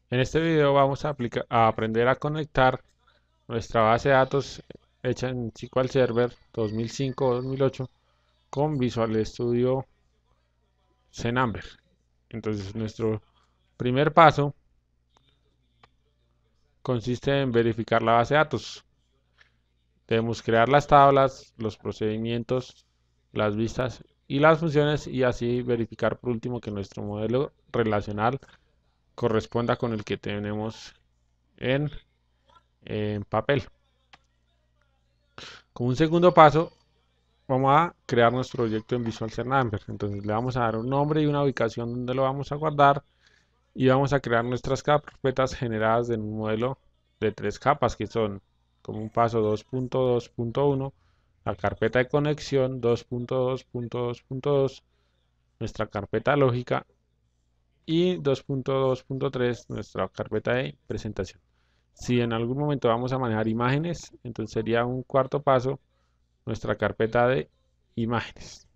En este video vamos a aprender a conectar nuestra base de datos hecha en SQL Server 2005 o 2008 con Visual Studio CNumber. Entonces nuestro primer paso consiste en verificar la base de datos. Debemos crear las tablas, los procedimientos, las vistas y las funciones y así verificar por último que nuestro modelo relacional corresponda con el que tenemos en, en papel. Como un segundo paso, vamos a crear nuestro proyecto en Visual CNumber. Entonces le vamos a dar un nombre y una ubicación donde lo vamos a guardar y vamos a crear nuestras carpetas generadas en un modelo de tres capas que son como un paso 2.2.1, la carpeta de conexión 2.2.2.2, nuestra carpeta lógica y 2.2.3 nuestra carpeta de presentación. Si en algún momento vamos a manejar imágenes, entonces sería un cuarto paso nuestra carpeta de imágenes.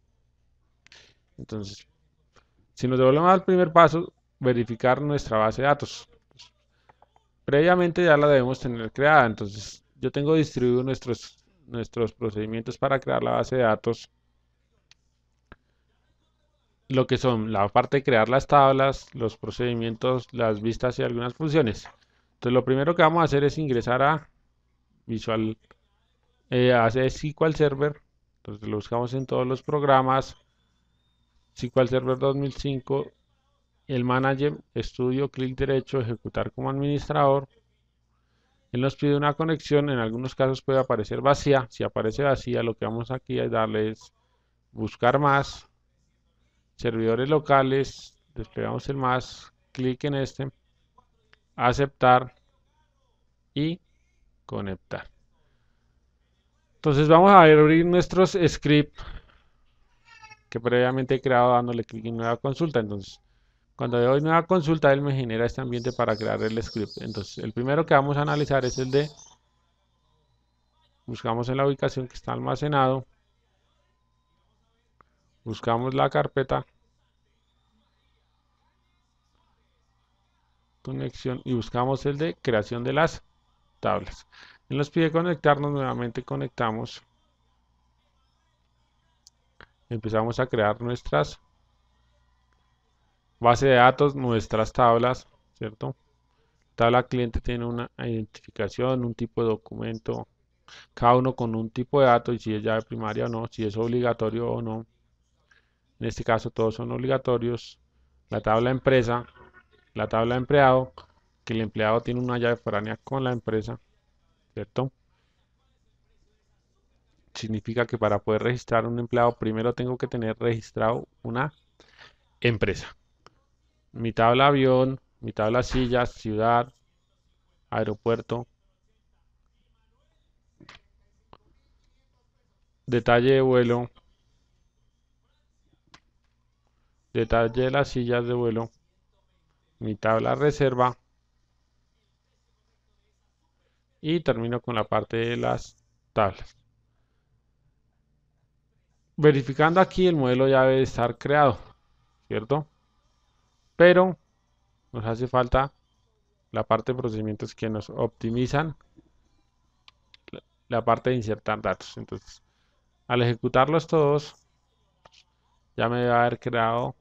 Entonces, si nos devolvemos al primer paso, verificar nuestra base de datos. Previamente ya la debemos tener creada, entonces yo tengo distribuido nuestros procedimientos para crear la base de datos, lo que son la parte de crear las tablas, los procedimientos, las vistas y algunas funciones. Entonces lo primero que vamos a hacer es ingresar a Visual, a SQL Server, entonces lo buscamos en todos los programas, SQL Server 2005, el Manager, Estudio, clic derecho, Ejecutar como administrador. Él nos pide una conexión, en algunos casos puede aparecer vacía. Si aparece vacía, lo que vamos aquí a darle es buscar más, servidores locales, desplegamos el más, clic en este, aceptar y conectar. Entonces vamos a abrir nuestros scripts que previamente he creado dándole clic en nueva consulta. Entonces, cuando le doy nueva consulta, él me genera este ambiente para crear el script. Entonces, el primero que vamos a analizar es el de, buscamos en la ubicación que está almacenado, buscamos la carpeta conexión y buscamos el de creación de las tablas. Él nos pide conectarnos, nuevamente conectamos, empezamos a crear nuestras bases de datos, nuestras tablas, ¿cierto? Tabla cliente tiene una identificación, un tipo de documento, cada uno con un tipo de datos y si es llave primaria o no, si es obligatorio o no. En este caso todos son obligatorios. La tabla empresa, la tabla empleado, que el empleado tiene una llave foránea con la empresa, ¿cierto? Significa que para poder registrar un empleado primero tengo que tener registrado una empresa. Mi tabla avión, mi tabla sillas, ciudad, aeropuerto, detalle de vuelo, detalle de las sillas de vuelo, mi tabla reserva y termino con la parte de las tablas. Verificando aquí el modelo ya debe estar creado, ¿cierto? Pero nos hace falta la parte de procedimientos que nos optimizan la parte de insertar datos. Entonces, al ejecutarlos todos, ya me debe haber creado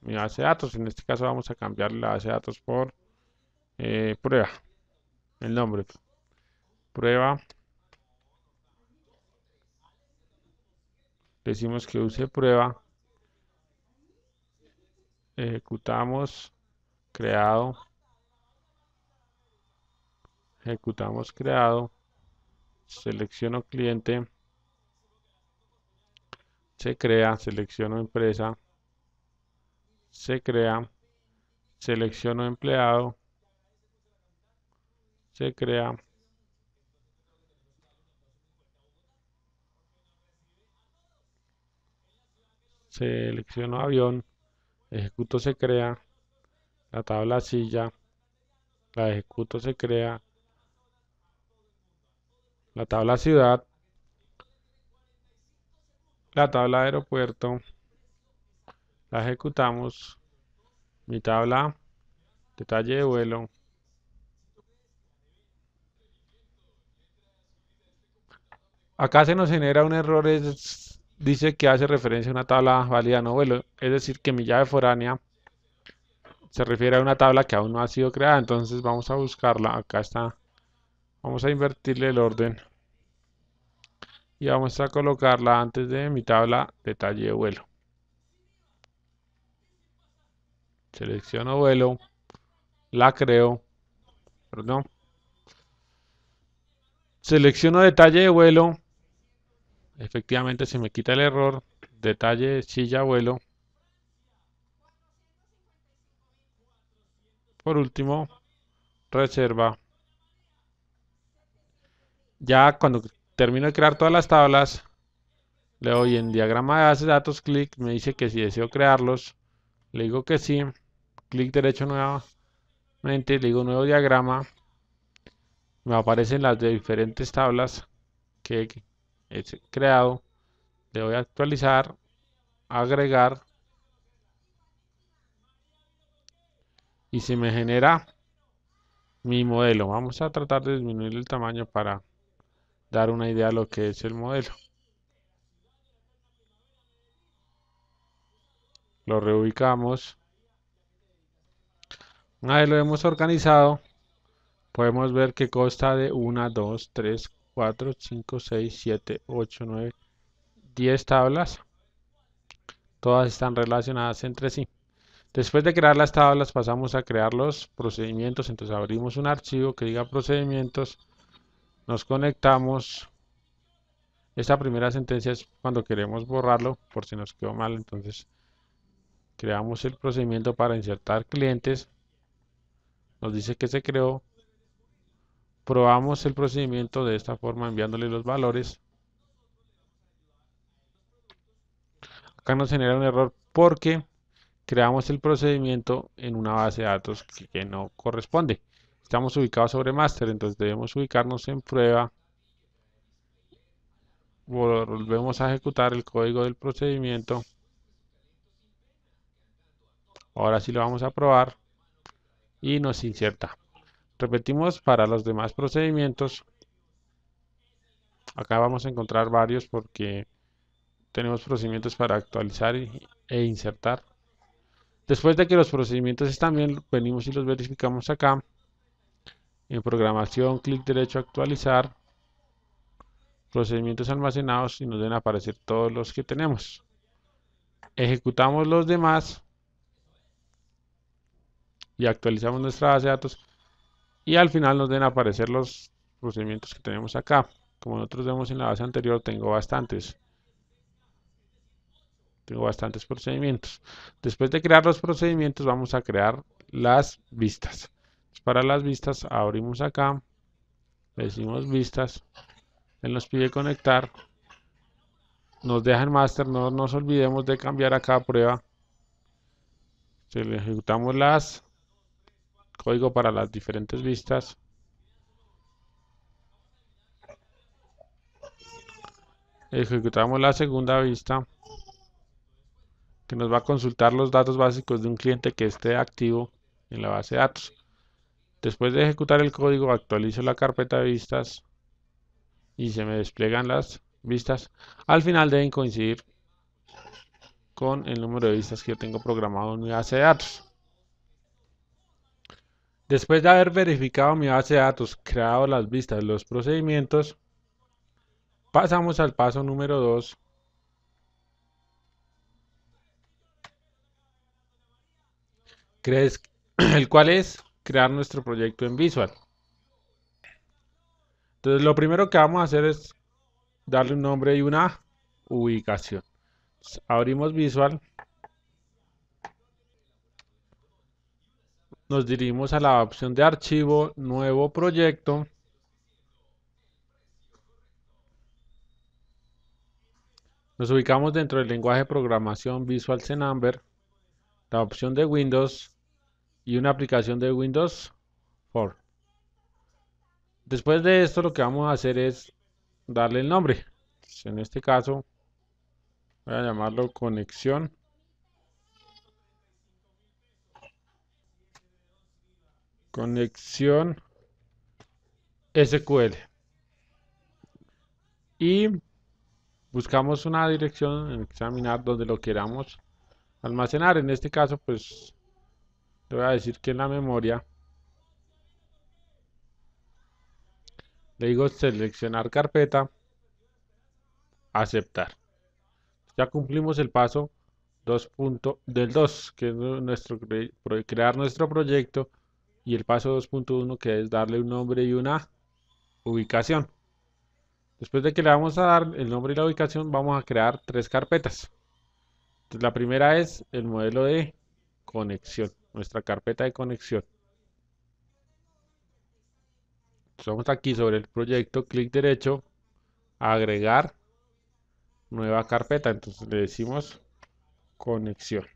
mi base de datos. En este caso vamos a cambiar la base de datos por prueba, el nombre, prueba. Decimos que use prueba, ejecutamos, creado, ejecutamos creado, selecciono cliente, se crea, selecciono empresa, se crea, selecciono empleado, se crea, selecciono avión, ejecuto se crea, la tabla silla, la ejecuto se crea, la tabla ciudad, la tabla aeropuerto, la ejecutamos, mi tabla detalle de vuelo, Acá se nos genera un error, dice que hace referencia a una tabla válida no vuelo, es decir, que mi llave foránea se refiere a una tabla que aún no ha sido creada, entonces vamos a buscarla, acá está, vamos a invertirle el orden y vamos a colocarla antes de mi tabla detalle de vuelo. Selecciono vuelo, la creo, perdón, selecciono detalle de vuelo, efectivamente se me quita el error, detalle de silla vuelo, por último, reserva. Ya cuando termino de crear todas las tablas, le doy en diagrama de base de datos, clic, me dice que si deseo crearlos, le digo que sí, clic derecho nuevamente, le digo nuevo diagrama, me aparecen las de diferentes tablas que he creado, le voy a actualizar, agregar y se me genera mi modelo. Vamos a tratar de disminuir el tamaño para dar una idea de lo que es el modelo. Lo reubicamos. Una vez lo hemos organizado, podemos ver que consta de 1, 2, 3, 4, 5, 6, 7, 8, 9, 10 tablas. Todas están relacionadas entre sí. Después de crear las tablas, pasamos a crear los procedimientos. Entonces abrimos un archivo que diga procedimientos. Nos conectamos. Esta primera sentencia es cuando queremos borrarlo, por si nos quedó mal. Entonces creamos el procedimiento para insertar clientes. Nos dice que se creó. Probamos el procedimiento de esta forma enviándole los valores. Acá nos genera un error porque creamos el procedimiento en una base de datos que no corresponde. Estamos ubicados sobre master, entonces debemos ubicarnos en prueba. Volvemos a ejecutar el código del procedimiento. Ahora sí lo vamos a probar y nos inserta. Repetimos para los demás procedimientos. Acá vamos a encontrar varios porque tenemos procedimientos para actualizar e insertar. Después de que los procedimientos están bien, venimos y los verificamos acá. En programación, clic derecho actualizar. Procedimientos almacenados y nos deben aparecer todos los que tenemos. Ejecutamos los demás y actualizamos nuestra base de datos y al final nos deben aparecer los procedimientos que tenemos acá. Como nosotros vemos en la base anterior, tengo bastantes procedimientos. Después de crear los procedimientos, vamos a crear las vistas. Para las vistas, abrimos acá, le decimos vistas, él nos pide conectar, nos deja en master, no nos olvidemos de cambiar acá a prueba. Se le ejecutamos las código para las diferentes vistas. Ejecutamos la segunda vista que nos va a consultar los datos básicos de un cliente que esté activo en la base de datos. Después de ejecutar el código, actualizo la carpeta de vistas y se me despliegan las vistas. Al final deben coincidir con el número de vistas que yo tengo programado en mi base de datos. Después de haber verificado mi base de datos, creado las vistas, los procedimientos, pasamos al paso número 2, el cual es crear nuestro proyecto en Visual. Entonces lo primero que vamos a hacer es darle un nombre y una ubicación. Entonces, abrimos Visual, nos dirigimos a la opción de archivo, nuevo proyecto. Nos ubicamos dentro del lenguaje de programación Visual C Number, la opción de Windows y una aplicación de Windows 4. Después de esto lo que vamos a hacer es darle el nombre. Entonces, en este caso voy a llamarlo conexión. Conexión SQL. y buscamos una dirección en examinar donde lo queramos almacenar. En este caso, pues le voy a decir que en la memoria le digo seleccionar carpeta, aceptar. Ya cumplimos el paso 2 del 2, que es crear nuestro proyecto, y el paso 2.1, que es darle un nombre y una ubicación. Después de que le vamos a dar el nombre y la ubicación, vamos a crear 3 carpetas. Entonces, la primera es el modelo de conexión, nuestra carpeta de conexión. Entonces, vamos aquí sobre el proyecto, clic derecho, agregar nueva carpeta. Entonces le decimos conexión.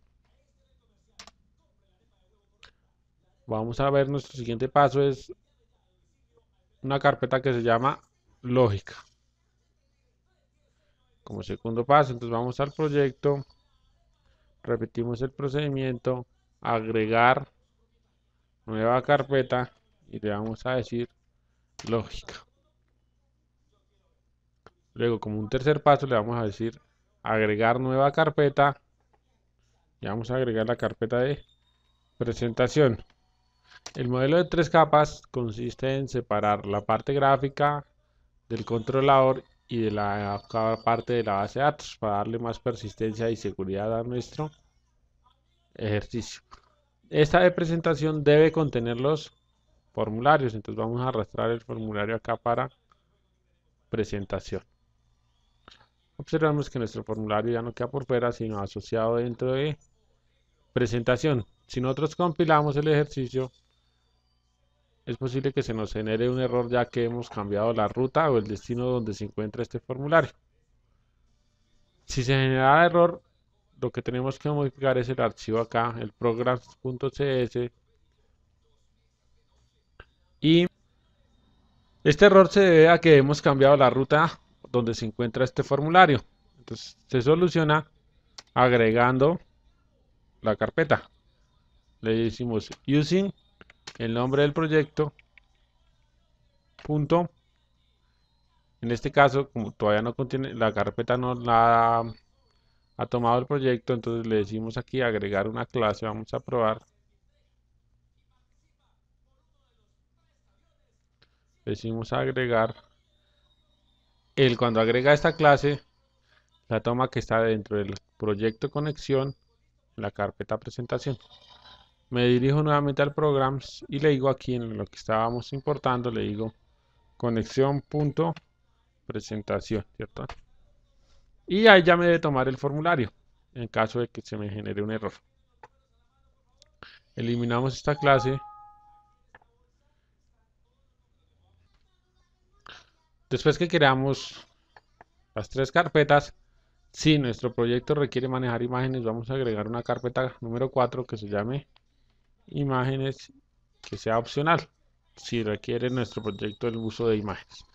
Vamos a ver, nuestro siguiente paso es una carpeta que se llama lógica. Como segundo paso, entonces vamos al proyecto, repetimos el procedimiento, agregar nueva carpeta y le vamos a decir lógica. Luego, como un tercer paso, le vamos a decir agregar nueva carpeta y vamos a agregar la carpeta de presentación. El modelo de 3 capas consiste en separar la parte gráfica del controlador y de cada parte de la base de datos para darle más persistencia y seguridad a nuestro ejercicio. Esta de presentación debe contener los formularios, entonces vamos a arrastrar el formulario acá para presentación. Observamos que nuestro formulario ya no queda por fuera, sino asociado dentro de presentación. Si nosotros compilamos el ejercicio, es posible que se nos genere un error ya que hemos cambiado la ruta o el destino donde se encuentra este formulario. Si se genera error, lo que tenemos que modificar es el archivo acá, el programs.cs, y este error se debe a que hemos cambiado la ruta donde se encuentra este formulario. Entonces se soluciona agregando la carpeta. Le decimos using el nombre del proyecto punto. En este caso, como todavía no contiene la carpeta, no la ha tomado el proyecto, entonces le decimos aquí agregar una clase. Vamos a probar. Le decimos agregar. Él cuando agrega esta clase, la toma que está dentro del proyecto conexión, la carpeta presentación. Me dirijo nuevamente al programs y le digo aquí en lo que estábamos importando, le digo conexión.presentación, ¿cierto? Y ahí ya me debe tomar el formulario en caso de que se me genere un error. Eliminamos esta clase. Después que creamos las 3 carpetas, si nuestro proyecto requiere manejar imágenes, vamos a agregar una carpeta número 4 que se llame imágenes, que sea opcional si requiere nuestro proyecto el uso de imágenes.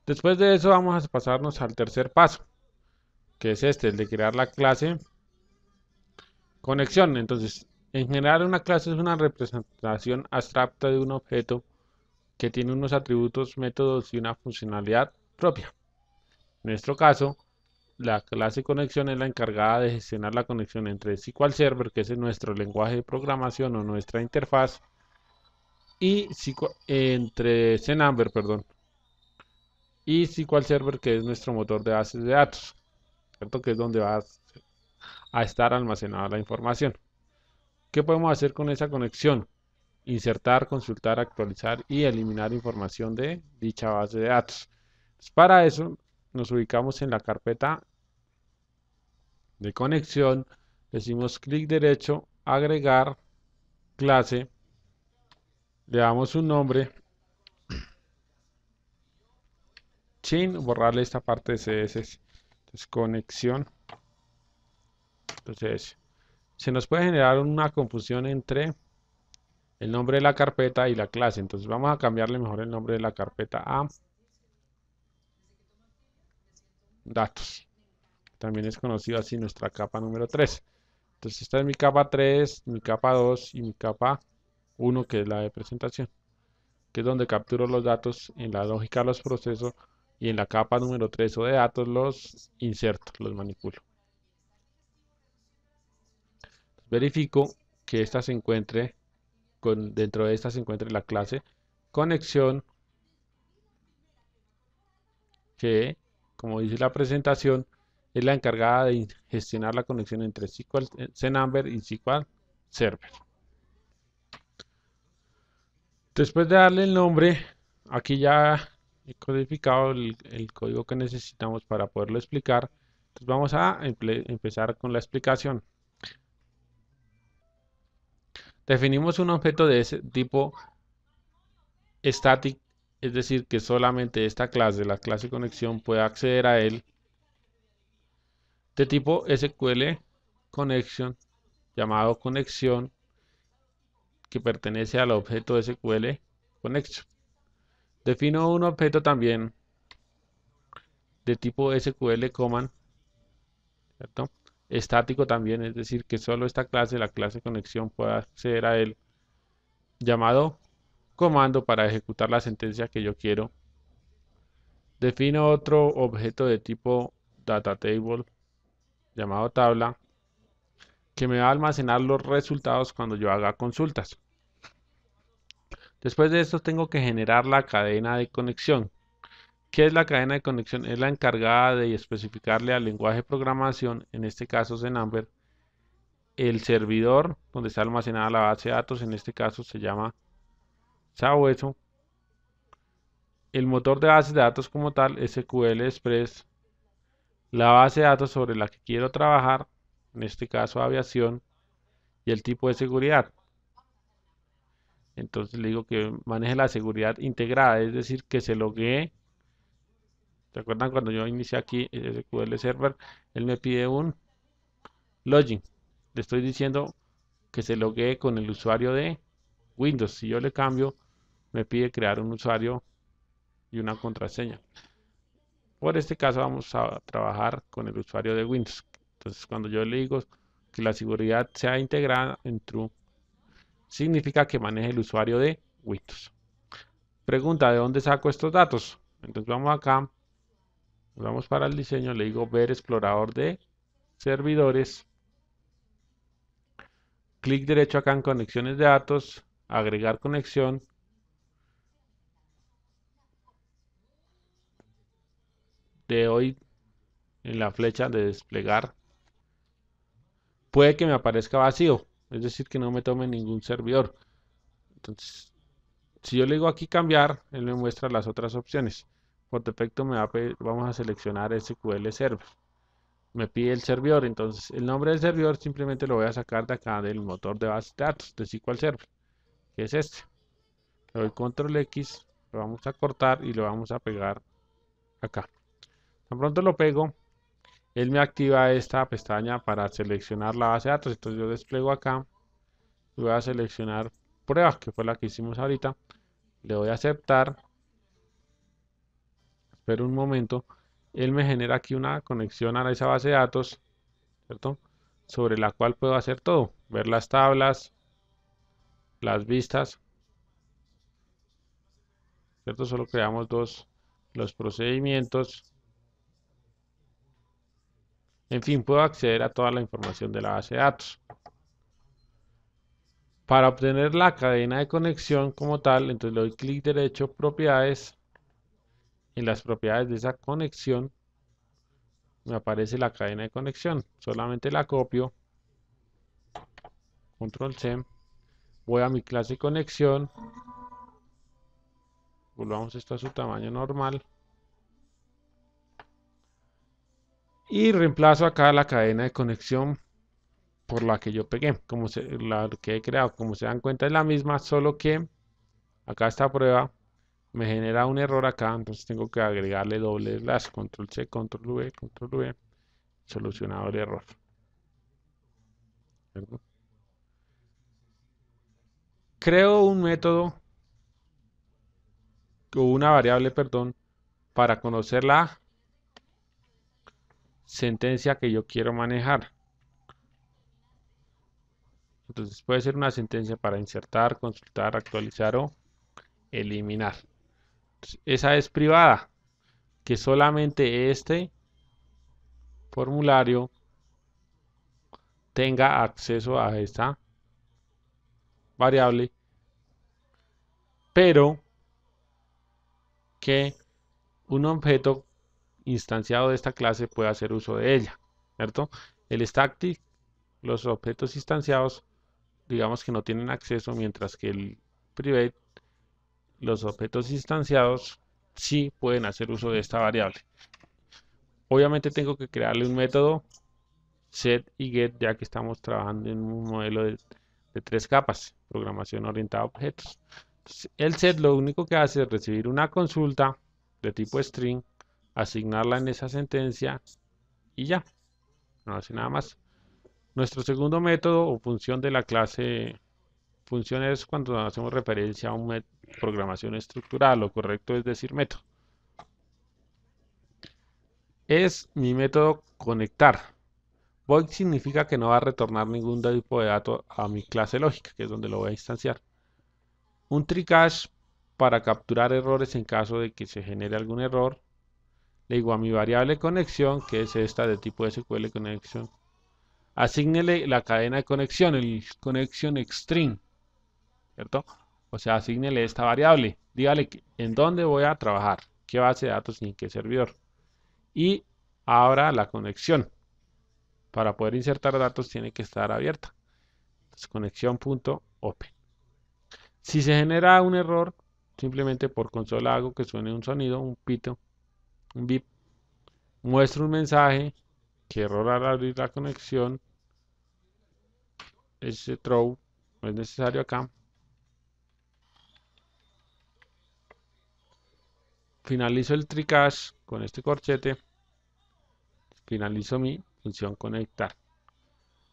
Después de eso vamos a pasarnos al tercer paso, que es este, el de crear la clase conexión. Entonces, en general una clase es una representación abstracta de un objeto que tiene unos atributos, métodos y una funcionalidad propia. En nuestro caso, la clase conexión es la encargada de gestionar la conexión entre SQL Server, que es nuestro lenguaje de programación o nuestra interfaz, y entre CNumber, perdón, y SQL Server, que es nuestro motor de bases de datos, ¿cierto? Que es donde va a estar almacenada la información. ¿Qué podemos hacer con esa conexión? Insertar, consultar, actualizar y eliminar información de dicha base de datos. Para eso nos ubicamos en la carpeta de conexión, decimos clic derecho, agregar clase, le damos un nombre, sin borrarle esta parte de CSS. Entonces conexión. Entonces se nos puede generar una confusión entre el nombre de la carpeta y la clase. Entonces vamos a cambiarle mejor el nombre de la carpeta a datos. También es conocido así nuestra capa número 3. Entonces esta es mi capa 3, mi capa 2 y mi capa 1, que es la de presentación, que es donde capturo los datos en la lógica de los procesos y en la capa número 3 o de datos los inserto, los manipulo. Verifico que esta se encuentre dentro de esta se encuentre la clase conexión, que, como dice la presentación, es la encargada de gestionar la conexión entre SQL CNumber y SQL Server. Después de darle el nombre, aquí ya he codificado el código que necesitamos para poderlo explicar. Entonces vamos a empezar con la explicación. Definimos un objeto de ese tipo static, es decir, que solamente esta clase, la clase conexión, puede acceder a él, de tipo SQL connection, llamado conexión, que pertenece al objeto SQL connection. Defino un objeto también de tipo SQL command, ¿cierto? Estático también, es decir, que solo esta clase, la clase conexión, pueda acceder a él, llamado comando para ejecutar la sentencia que yo quiero. Defino otro objeto de tipo datatable, llamado tabla, que me va a almacenar los resultados cuando yo haga consultas. Después de esto tengo que generar la cadena de conexión. ¿Qué es la cadena de conexión? Es la encargada de especificarle al lenguaje de programación, en este caso CNumber, el servidor donde está almacenada la base de datos, en este caso se llama Sabueso, el motor de bases de datos como tal, SQL Express, la base de datos sobre la que quiero trabajar, en este caso aviación, y el tipo de seguridad. Entonces le digo que maneje la seguridad integrada, es decir, que se loguee. ¿Se acuerdan cuando yo inicié aquí SQL Server? Él me pide un login. Le estoy diciendo que se loguee con el usuario de Windows. Si yo le cambio, me pide crear un usuario y una contraseña. Por este caso vamos a trabajar con el usuario de Windows. Entonces cuando yo le digo que la seguridad sea integrada en true, significa que maneje el usuario de Windows. Pregunta, ¿de dónde saco estos datos? Entonces vamos acá, vamos para el diseño, le digo ver explorador de servidores, clic derecho acá en conexiones de datos, agregar conexión, de hoy en la flecha de desplegar, puede que me aparezca vacío, es decir, que no me tome ningún servidor. Entonces, si yo le digo aquí cambiar, él me muestra las otras opciones. Por defecto me va a pedir, vamos a seleccionar SQL Server. Me pide el servidor, entonces el nombre del servidor simplemente lo voy a sacar de acá del motor de base de datos de SQL Server, que es este. Le doy control X, lo vamos a cortar y lo vamos a pegar acá. Tan pronto lo pego, él me activa esta pestaña para seleccionar la base de datos. Entonces yo despliego acá y voy a seleccionar prueba, que fue la que hicimos ahorita. Le doy a aceptar. Espero un momento. Él me genera aquí una conexión a esa base de datos, ¿cierto? Sobre la cual puedo hacer todo. Ver las tablas, las vistas, ¿cierto? Solo creamos los procedimientos. En fin, puedo acceder a toda la información de la base de datos. Para obtener la cadena de conexión como tal, entonces le doy clic derecho, propiedades. En las propiedades de esa conexión me aparece la cadena de conexión. Solamente la copio, control C, voy a mi clase conexión, volvamos esto a su tamaño normal y reemplazo acá la cadena de conexión por la que yo pegué, la que he creado. Como se dan cuenta es la misma, solo que acá esta prueba me genera un error acá, entonces tengo que agregarle doble slash, control C, control V, solucionado el error. ¿Cierto? Creo un método o una variable, perdón, para conocer la sentencia que yo quiero manejar. Entonces puede ser una sentencia para insertar, consultar, actualizar o eliminar. Entonces, esa es privada. que solamente este formulario tenga acceso a esta variable, pero que un objeto instanciado de esta clase puede hacer uso de ella, ¿cierto? El static, los objetos instanciados, digamos que no tienen acceso, mientras que el private, los objetos instanciados, sí pueden hacer uso de esta variable. Obviamente tengo que crearle un método set y get, ya que estamos trabajando en un modelo de 3 capas, programación orientada a objetos. Entonces, el set lo único que hace es recibir una consulta de tipo string, asignarla en esa sentencia y ya, no hace nada más. Nuestro segundo método o función de la clase función es cuando hacemos referencia a una programación estructural. Lo correcto es decir método. Es mi método conectar. Void significa que no va a retornar ningún tipo de dato a mi clase lógica, que es donde lo voy a instanciar. Un tricache para capturar errores en caso de que se genere algún error. Le digo a mi variable conexión, que es esta de tipo SQL conexión, asígnele la cadena de conexión, el connection string, ¿cierto? O sea, asígnele esta variable. Dígale en dónde voy a trabajar, qué base de datos y en qué servidor. Y abra la conexión. Para poder insertar datos tiene que estar abierta. Entonces, conexión.open. Si se genera un error, simplemente por consola hago que suene un sonido, un pito, un bip. Muestro un mensaje, que error al abrir la conexión. Ese throw no es necesario acá. Finalizo el tricache con este corchete. Finalizo mi función conectar.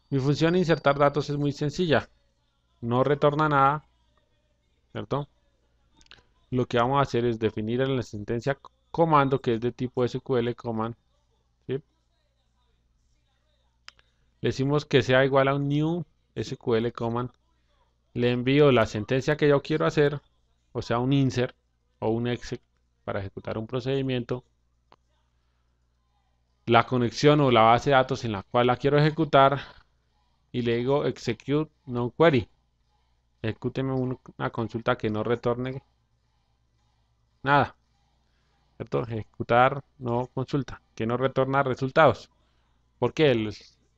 Mi función insertar datos es muy sencilla. No retorna nada, ¿cierto? Lo que vamos a hacer es definir en la sentencia comando, que es de tipo SQL command, ¿sí? Le decimos que sea igual a un new SQL command. Le envío la sentencia que yo quiero hacer, o sea, un insert o un exec para ejecutar un procedimiento, la conexión o la base de datos en la cual la quiero ejecutar, y le digo execute no query. Ejecúteme una consulta que no retorne nada, ¿cierto? Ejecutar no consulta, que no retorna resultados. Porque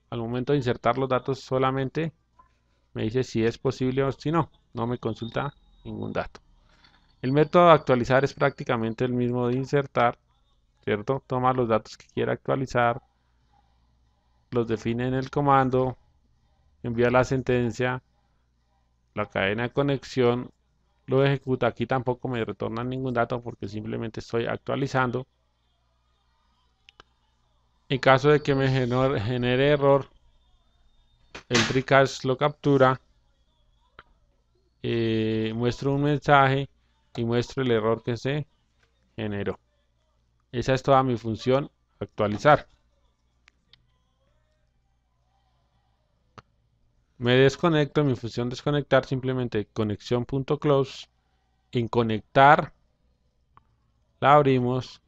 al momento de insertar los datos solamente me dice si es posible o si no, no me consulta ningún dato. El método de actualizar es prácticamente el mismo de insertar, ¿cierto? Toma los datos que quiera actualizar, los define en el comando, envía la sentencia, la cadena de conexión, lo ejecuta. Aquí tampoco me retorna ningún dato porque simplemente estoy actualizando. En caso de que me genere error, el tricache lo captura, muestro un mensaje y muestro el error que se generó. Esa es toda mi función actualizar. Me desconecto. Mi función desconectar, simplemente conexión.close. En conectar la abrimos,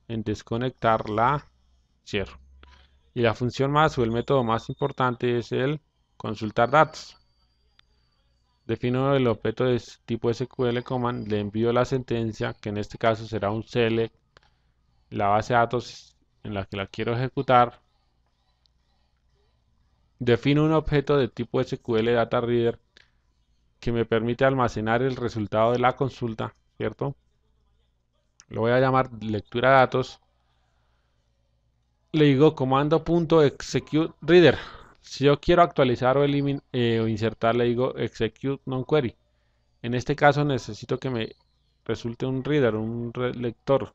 en desconectar la cierro. Y la función más o el método más importante es el consultar datos. Defino el objeto de tipo SQL command, le envío la sentencia, que en este caso será un select, la base de datos en la que la quiero ejecutar. Defino un objeto de tipo SQL Data Reader que me permite almacenar el resultado de la consulta, ¿cierto? Lo voy a llamar lectura de datos. Le digo comando.execute reader. Si yo quiero actualizar o insertar, le digo execute non-query. En este caso necesito que me resulte un reader, un lector.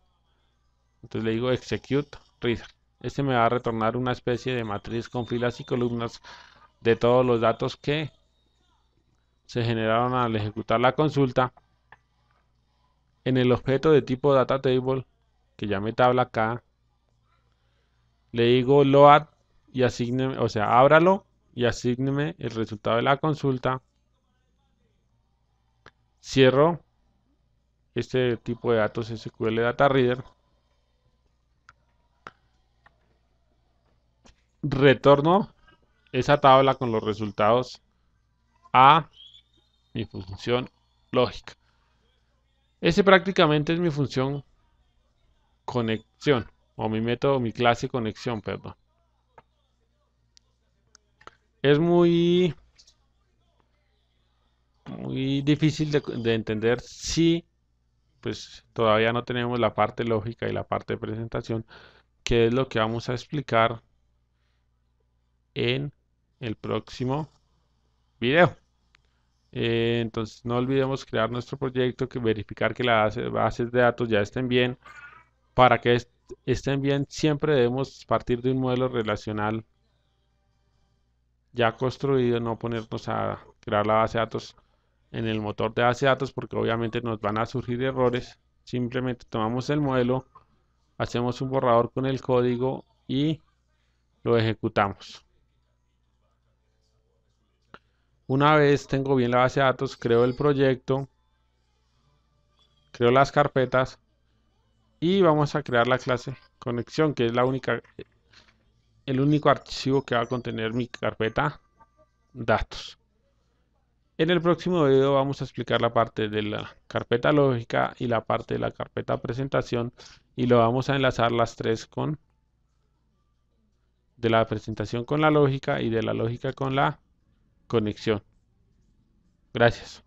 Entonces le digo execute reader. Este me va a retornar una especie de matriz con filas y columnas de todos los datos que se generaron al ejecutar la consulta. En el objeto de tipo data table, que llamé tabla acá, le digo load y asigne, o sea, ábralo y asígneme el resultado de la consulta. Cierro este tipo de datos SQL Data Reader. retorno esa tabla con los resultados a mi función lógica. Ese prácticamente es mi función conexión, o mi método, mi clase conexión, perdón. Es muy difícil de entender si pues todavía no tenemos la parte lógica y la parte de presentación, que es lo que vamos a explicar en el próximo video. Entonces no olvidemos crear nuestro proyecto, que verificar que las bases de datos ya estén bien. Para que estén bien, siempre debemos partir de un modelo relacional ya construido, no ponernos a crear la base de datos en el motor de base de datos, porque obviamente nos van a surgir errores. Simplemente tomamos el modelo, hacemos un borrador con el código y lo ejecutamos. Una vez tengo bien la base de datos, creo el proyecto, creo las carpetas y vamos a crear la clase conexión, que es el único archivo que va a contener mi carpeta datos. En el próximo video vamos a explicar la parte de la carpeta lógica y la parte de la carpeta presentación, y lo vamos a enlazar las tres con de la presentación con la lógica y de la lógica con la conexión. Gracias.